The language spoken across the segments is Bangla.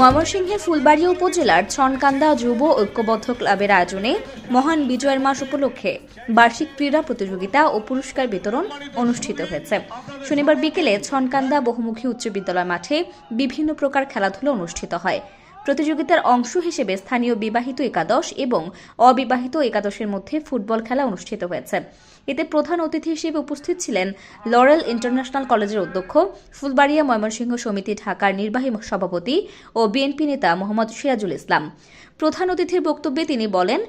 ময়মনসিংহের ফুলবাড়িয়া উপজেলার ছনকান্দা যুব ঐক্যবদ্ধ ক্লাবের আয়োজনে মহান বিজয়ের মাস উপলক্ষে বার্ষিক ক্রীড়া প্রতিযোগিতা ও পুরস্কার বিতরণ অনুষ্ঠিত হয়েছে। শনিবার বিকেলে ছনকান্দা বহুমুখী উচ্চ বিদ্যালয় মাঠে বিভিন্ন প্রকার খেলাধুলা অনুষ্ঠিত হয়। প্রতিযোগিতার অংশ হিসেবে স্থানীয় বিবাহিত একাদশ এবং অবিবাহিত একাদশের মধ্যে ফুটবল খেলা অনুষ্ঠিত হয়েছে। এতে প্রধান অতিথি হিসেবে উপস্থিত ছিলেন লরেল ইন্টারন্যাশনাল কলেজের অধ্যক্ষ, ফুলবাড়িয়া ময়মনসিংহ সমিতি ঢাকার নির্বাহী সভাপতি ও বিএনপি নেতা মোহাম্মদ সিরাজুল ইসলাম। প্রধান অতিথির বক্তব্যে তিনি বলেন,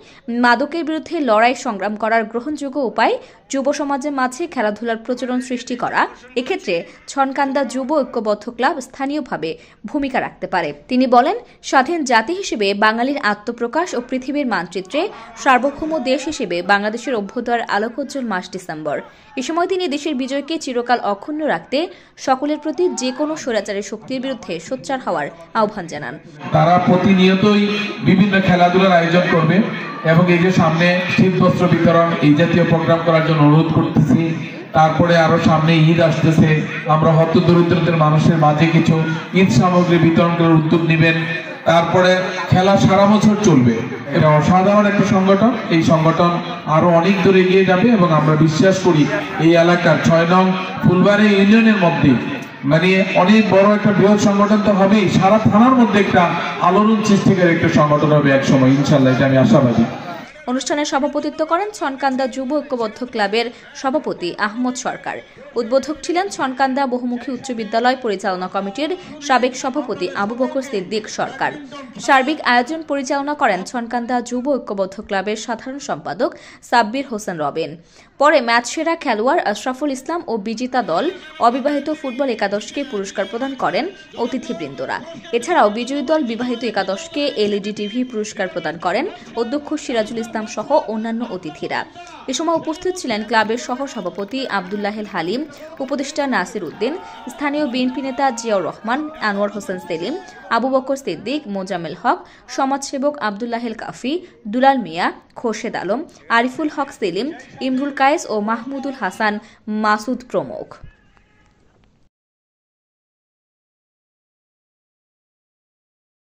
মাদকের বিরুদ্ধে লড়াই সংগ্রাম করার গ্রহণযোগ্য উপায় যুব সমাজের মাঝে খেলাধুলার প্রচলন সৃষ্টি করা। এক্ষেত্রে ছনকান্দা যুব ঐক্যবদ্ধ ক্লাব স্থানীয়ভাবে ভূমিকা রাখতে পারে। তিনি বলেন, স্বাধীন জাতি হিসেবে বাঙালির আত্মপ্রকাশ ও পৃথিবীর মানচিত্রে সার্বভৌম দেশ হিসেবে বাংলাদেশের অভ্যুদয়ের আলোকোজ্জ্বল মাস ডিসেম্বর। এ সময় তিনি দেশের বিজয়কে চিরকাল অক্ষুণ্ণ রাখতে সকলের প্রতি যে কোনো স্বৈরাচারী শক্তির বিরুদ্ধে সোচ্চার হওয়ার আহ্বান জানান। তারা প্রতিনিয়তই বিভিন্ন খেলাধুলার আয়োজন করবে এবং এই যে সামনে শীতবস্ত্র বিতরণ এই জাতীয় প্রোগ্রাম করার জন্য অনুরোধ করতেছি। তারপরে আরো সামনে ঈদ আসতেছে, আমরা হত দরিদ্রদের মানুষের মাঝে কিছু ঈদ সামগ্রী বিতরণ করার উদ্যোগ নেবেন। তারপরে খেলা সারা বছর চলবে। এটা অসাধারণ একটা সংগঠন। এই সংগঠন আরো অনেক দূর এগিয়ে যাবে এবং আমরা বিশ্বাস করি এই এলাকার ৬ নং ফুলবাড়ি ইউনিয়নের মধ্যে মানে অনেক বড় একটা বৃহৎ সংগঠন তো হবেই, সারা থানার মধ্যে একটা আলোড়ন সৃষ্টিকারী একটা সংগঠন হবে একসময়, ইনশাল্লাহ, এটা আমি আশাবাদী। অনুষ্ঠানে সভাপতিত্ব করেন ছনকান্দা যুব ঐক্যবদ্ধ ক্লাবের সভাপতি আহমদ সরকার। উদ্বোধক ছিলেন ছনকান্দা বহুমুখী উচ্চ বিদ্যালয় পরিচালনা কমিটির সাবেক সভাপতি আবু বকর সিদ্দিক সরকার। সার্বিক আয়োজন পরিচালনা করেন ছনকান্দা যুব ঐক্যবদ্ধ ক্লাবের সাধারণ সম্পাদক সাব্বির হোসেন রবিন। পরে ম্যাচ সেরা খেলোয়াড় আশরাফুল ইসলাম ও বিজেতা দল অবিবাহিত ফুটবল একাদশকে পুরস্কার প্রদান করেন অতিথিবৃন্দরা। এছাড়াও বিজয়ী দল বিবাহিত একাদশকে এলইডি টিভি পুরস্কার প্রদান করেন অধ্যক্ষ সিরাজুল ইসলাম সহ অন্যান্য অতিথিরা। এ সময় উপস্থিত ছিলেন ক্লাবের সহ সভাপতি আব্দুল্লাহেল হালিম, উপদেষ্টা নাসির উদ্দিন, স্থানীয় বিএনপি নেতা জিয়াউর রহমান, আনোয়ার হোসেন সেলিম, আবু বকর সিদ্দিক, মোজামেল হক, সমাজসেবক আব্দুল্লাহেল কাফি, দুলাল মিয়া, খোরশেদ আলম, আরিফুল হক সেলিম, ইমরুল কায়েস ও মাহমুদুল হাসান মাসুদ প্রমুখ।